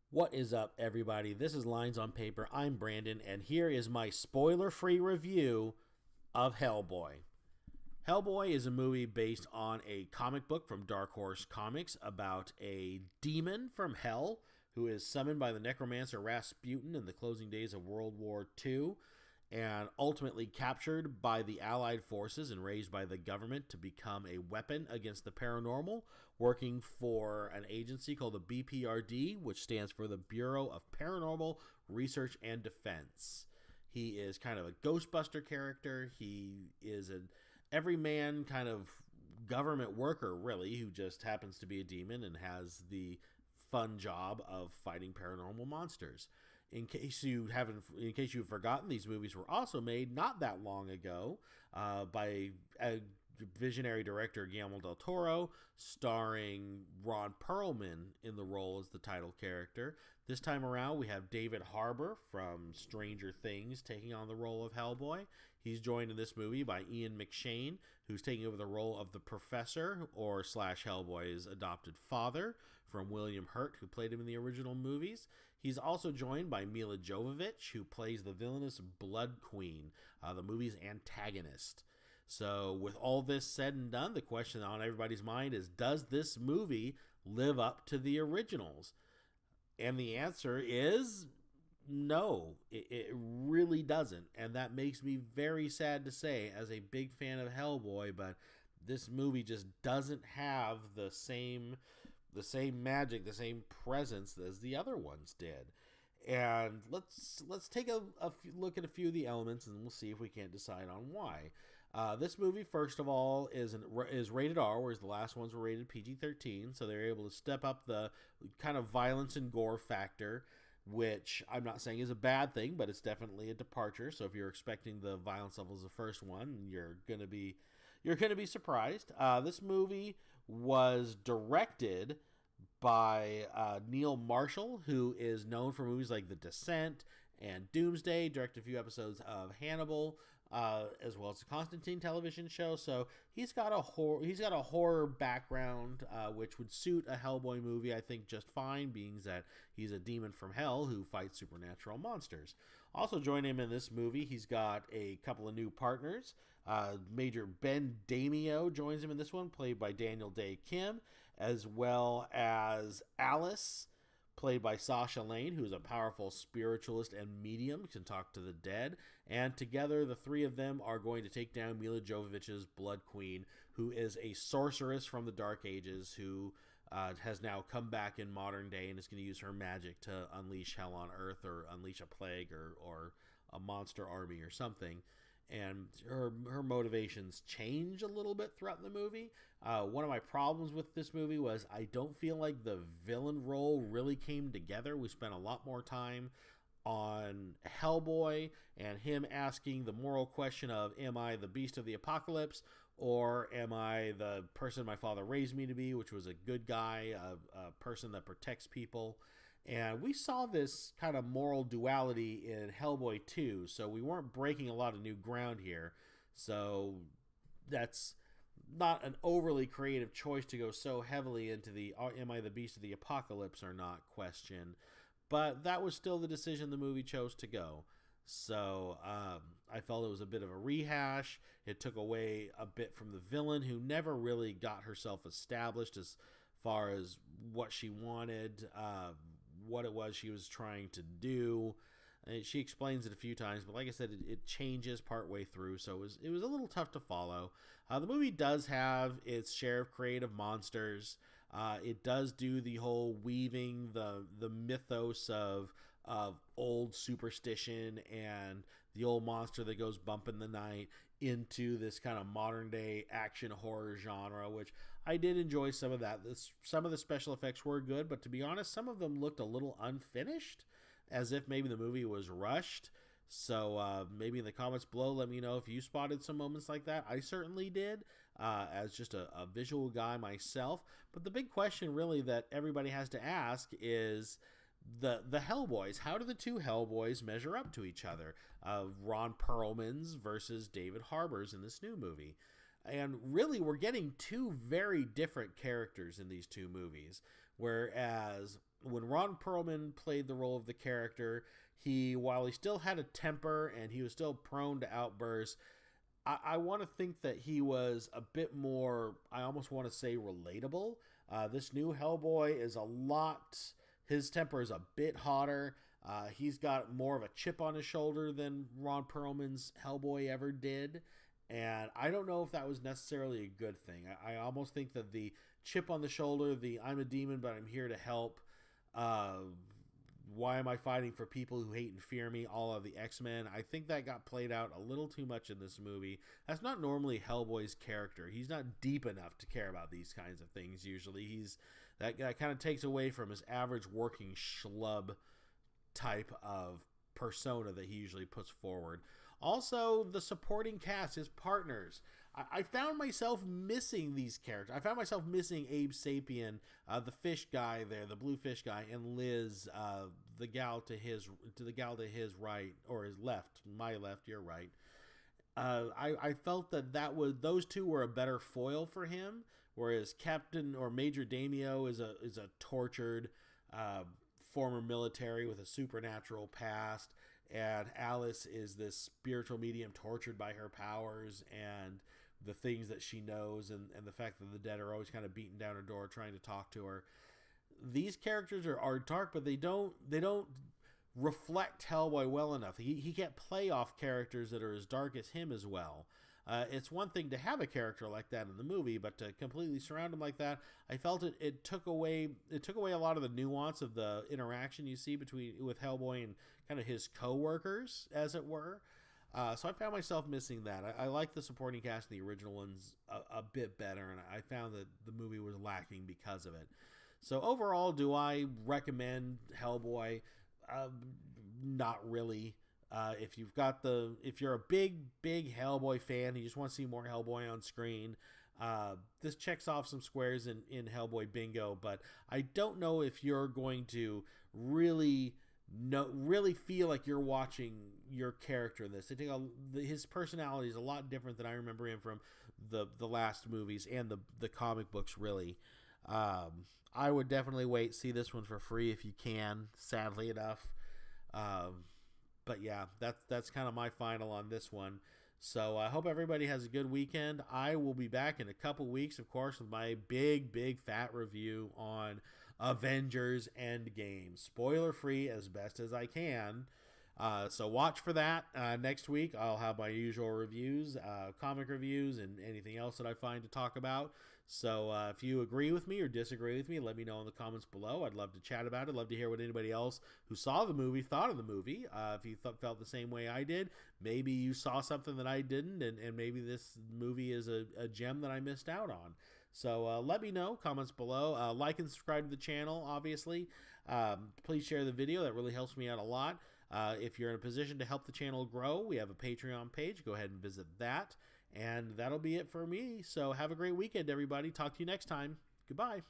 What is up, everybody? This is Lines on Paper. I'm Brandon, and here is my spoiler-free review of Hellboy. Hellboy is a movie based on a comic book from Dark Horse Comics about a demon from hell who is summoned by the necromancer Rasputin in the closing days of World War II and ultimately captured by the Allied forces and raised by the government to become a weapon against the paranormal, working for an agency called the BPRD, which stands for the Bureau of Paranormal Research and Defense. He is kind of a Ghostbuster character. He is an everyman kind of government worker, really, who just happens to be a demon and has the fun job of fighting paranormal monsters. In case you've forgotten, these movies were also made not that long ago by a visionary director Guillermo del Toro, starring Ron Perlman in the role as the title character. This time around, we have David Harbour from Stranger Things taking on the role of Hellboy. He's joined in this movie by Ian McShane, who's taking over the role of the Professor, or slash Hellboy's adopted father, from William Hurt, who played him in the original movies. He's also joined by Mila Jovovich, who plays the villainous Blood Queen, the movie's antagonist. So with all this said and done, the question on everybody's mind is, does this movie live up to the originals? And the answer is no, it really doesn't. And that makes me very sad to say as a big fan of Hellboy, but this movie just doesn't have the same magic, the same presence as the other ones did. And let's take a look at a few of the elements, and we'll see if we can't decide on why. This movie, first of all, is rated R, whereas the last ones were rated PG-13, so they're able to step up the kind of violence and gore factor, which I'm not saying is a bad thing, but it's definitely a departure. So if you're expecting the violence levels of the first one, you're gonna be surprised. This movie was directed by Neil Marshall, who is known for movies like The Descent and Doomsday, directed a few episodes of Hannibal, as well as the Constantine television show. So he's got a horror background, which would suit a Hellboy movie, I think, just fine, being that he's a demon from hell who fights supernatural monsters. Also joining him in this movie, he's got a couple of new partners. Major Ben Damio joins him in this one, played by Daniel Day Kim, as well as Alice, played by Sasha Lane, who is a powerful spiritualist and medium, can talk to the dead. And together, the three of them are going to take down Mila Jovovich's Blood Queen, who is a sorceress from the Dark Ages who has now come back in modern day and is going to use her magic to unleash hell on Earth, or unleash a plague, or a monster army or something. And her motivations change a little bit throughout the movie. One of my problems with this movie was I don't feel like the villain role really came together. We spent a lot more time on Hellboy and him asking the moral question of, am I the beast of the apocalypse, or am I the person my father raised me to be, which was a good guy, a person that protects people. And we saw this kind of moral duality in Hellboy 2, so we weren't breaking a lot of new ground here. So that's not an overly creative choice to go so heavily into the am I the beast of the apocalypse or not question. But that was still the decision the movie chose to go. So I felt it was a bit of a rehash. It took away a bit from the villain, who never really got herself established as far as what she wanted, what it was she was trying to do. And she explains it a few times, but like I said, it changes partway through, so it was a little tough to follow. The movie does have its share of creative monsters. It does do the whole weaving the mythos of old superstition and the old monster that goes bump in the night into this kind of modern day action horror genre, which I did enjoy some of that. Some of the special effects were good, but to be honest, some of them looked a little unfinished, as if maybe the movie was rushed. So maybe in the comments below, let me know if you spotted some moments like that. I certainly did, as just a visual guy myself. But the big question really that everybody has to ask is the Hellboys. How do the two Hellboys measure up to each other? Ron Perlman's versus David Harbour's in this new movie. And really, we're getting two very different characters in these two movies. Whereas when Ron Perlman played the role of the character, while he still had a temper and he was still prone to outbursts, I want to think that he was a bit more, I almost want to say, relatable. This new Hellboy is a lot, his temper is a bit hotter. He's got more of a chip on his shoulder than Ron Perlman's Hellboy ever did. And I don't know if that was necessarily a good thing. I almost think that the chip on the shoulder, the I'm a demon, but I'm here to help. Why am I fighting for people who hate and fear me? All of the X-Men. I think that got played out a little too much in this movie. That's not normally Hellboy's character. He's not deep enough to care about these kinds of things usually. That kind of takes away from his average working schlub type of persona that he usually puts forward. Also, the supporting cast, his partners. I found myself missing these characters. I found myself missing Abe Sapien, the fish guy there, the blue fish guy, and Liz, the gal to his right, or his left, my left, your right. I felt that those two were a better foil for him, whereas Captain or Major Damio is a tortured former military with a supernatural past, and Alice is this spiritual medium tortured by her powers and the things that she knows, and the fact that the dead are always kind of beating down her door trying to talk to her. These characters are dark, but they don't reflect Hellboy well enough. He can't play off characters that are as dark as him as well. It's one thing to have a character like that in the movie, but to completely surround him like that, I felt it took away a lot of the nuance of the interaction you see with Hellboy and kind of his co-workers, as it were. So I found myself missing that. I like the supporting cast in the original ones a bit better, and I found that the movie was lacking because of it. So overall, do I recommend Hellboy? Not really. If you're a big Hellboy fan, you just want to see more Hellboy on screen, this checks off some squares in Hellboy bingo, but I don't know if you're going to really feel like you're watching your character in this. I think his personality is a lot different than I remember him from the last movies and the comic books, really. I would definitely see this one for free if you can, sadly enough. But yeah, that's kind of my final on this one. So I hope everybody has a good weekend. I will be back in a couple weeks, of course, with my big fat review on Avengers Endgame. Spoiler free as best as I can. So watch for that. Next week, I'll have my usual reviews, comic reviews, and anything else that I find to talk about. So if you agree with me or disagree with me, let me know in the comments below. I'd love to chat about it. I'd love to hear what anybody else who saw the movie thought of the movie. If you felt the same way I did, maybe you saw something that I didn't, and maybe this movie is a gem that I missed out on. So let me know, comments below. Like and subscribe to the channel, obviously. Please share the video. That really helps me out a lot. If you're in a position to help the channel grow, we have a Patreon page. Go ahead and visit that. And that'll be it for me. So have a great weekend, everybody. Talk to you next time. Goodbye.